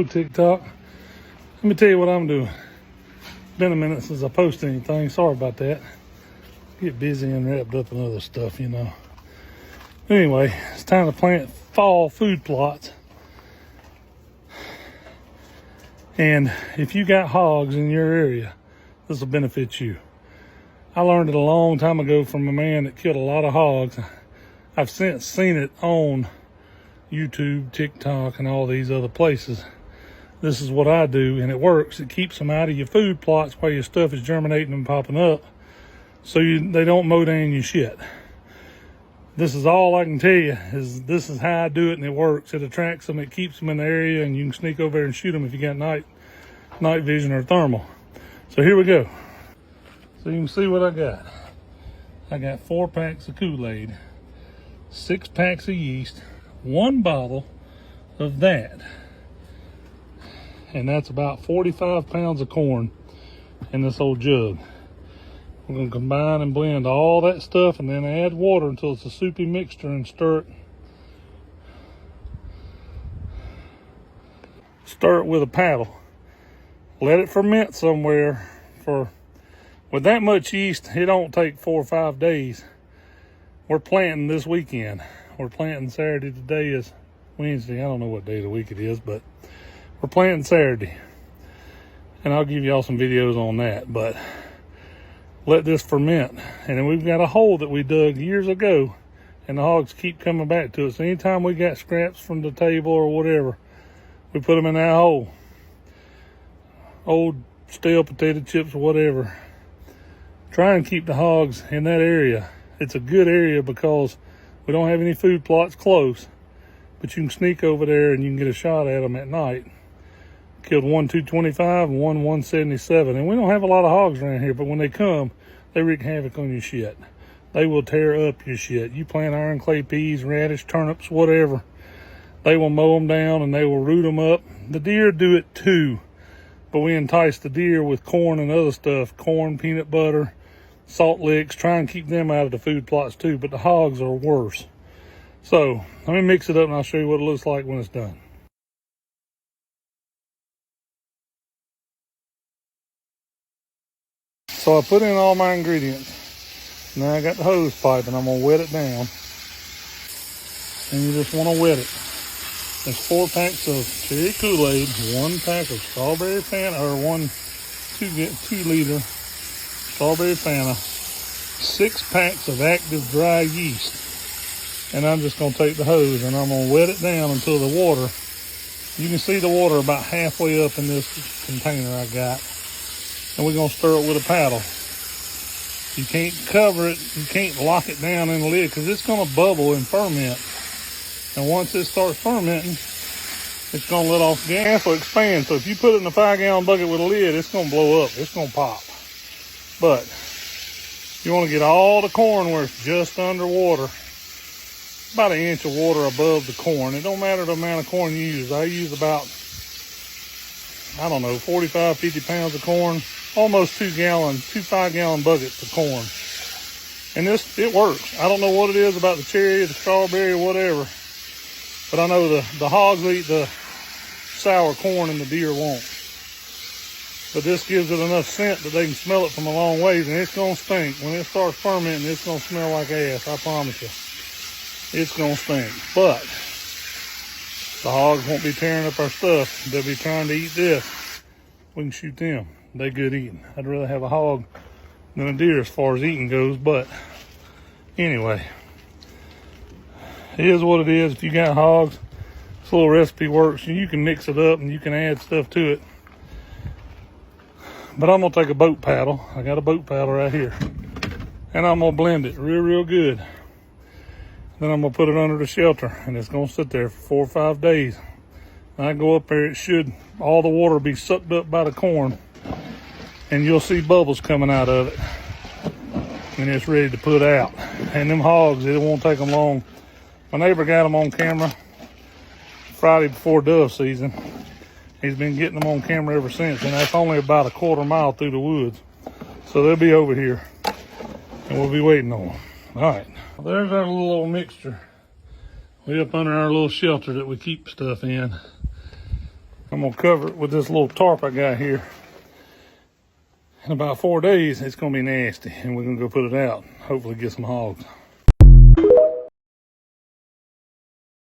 TikTok. Let me tell you what I'm doing. Been a minute since I posted anything. Sorry about that. Get busy and wrapped up in other stuff, you know. Anyway, it's time to plant fall food plots. And if you got hogs in your area, this will benefit you. I learned it a long time ago from a man that killed a lot of hogs. I've since seen it on YouTube, TikTok, and all these other places. This is what I do, and it works. It keeps them out of your food plots while your stuff is germinating and popping up, so they don't mow down your shit. This is all I can tell you. This is how I do it, and it works. It attracts them, it keeps them in the area, and you can sneak over there and shoot them if you got night vision or thermal. So here we go. So you can see what I got. I got 4 packs of Kool-Aid, 6 packs of yeast, 1 bottle of that. And that's about 45 pounds of corn in this old jug. We're going to combine and blend all that stuff and then add water until it's a soupy mixture and stir it with a paddle. Let it ferment somewhere with that much yeast. It don't take 4 or 5 days. We're planting this weekend. We're planting Saturday. Today is Wednesday. I don't know what day of the week it is, but we're planting Saturday, and I'll give y'all some videos on that. But let this ferment, and then we've got a hole that we dug years ago, and the hogs keep coming back to us. Anytime we got scraps from the table or whatever, we put them in that hole. Old stale potato chips or whatever. Try and keep the hogs in that area. It's a good area because we don't have any food plots close, but you can sneak over there and you can get a shot at them at night. Killed one 225 and one 177. And we don't have a lot of hogs around here, but when they come, they wreak havoc on your shit. They will tear up your shit. You plant iron clay peas, radish, turnips, whatever, they will mow them down and they will root them up. The deer do it too, but we entice the deer with corn and other stuff. Corn, peanut butter, salt licks. Try and keep them out of the food plots too, but the hogs are worse. So let me mix it up and I'll show you what it looks like when it's done. So I put in all my ingredients. Now I got the hose pipe and I'm gonna wet it down. And you just wanna wet it. There's 4 packs of cherry Kool-Aid, 1 pack of strawberry Fanta, or 2 liter strawberry Fanta, 6 packs of active dry yeast. And I'm just gonna take the hose and I'm gonna wet it down until the water, you can see the water about halfway up in this container I got. And we're going to stir it with a paddle. You can't cover it. You can't lock it down in the lid because it's going to bubble and ferment. And once it starts fermenting, it's going to let off gas or expand. So if you put it in a 5-gallon bucket with a lid, it's going to blow up. It's going to pop. But you want to get all the corn where it's just underwater. About 1 inch of water above the corn. It don't matter the amount of corn you use. I use about, 45, 50 pounds of corn. Almost 2 5-gallon buckets of corn. And it works. I don't know what it is about the cherry, the strawberry, whatever. But I know the hogs eat the sour corn and the deer won't. But this gives it enough scent that they can smell it from a long ways, and it's going to stink. When it starts fermenting, it's going to smell like ass, I promise you. It's going to stink. But the hogs won't be tearing up our stuff. They'll be trying to eat this. We can shoot them. They good eating. I'd rather have a hog than a deer as far as eating goes, but anyway, it is what it is. If you got hogs, this little recipe works. You can mix it up and you can add stuff to it. But I'm gonna take a boat paddle. I got a boat paddle right here, and I'm gonna blend it real good. Then I'm gonna put it under the shelter, and it's gonna sit there for 4 or 5 days. When I go up there, all the water be sucked up by the corn, and you'll see bubbles coming out of it, and it's ready to put out. And them hogs, it won't take them long. My neighbor got them on camera Friday before dove season. He's been getting them on camera ever since, and that's only about a 1/4 mile through the woods. So they'll be over here, and we'll be waiting on them. All right, well, there's our little old mixture. Way up under our little shelter that we keep stuff in. I'm gonna cover it with this little tarp I got here. In about 4 days, it's gonna be nasty, and we're gonna go put it out. Hopefully get some hogs.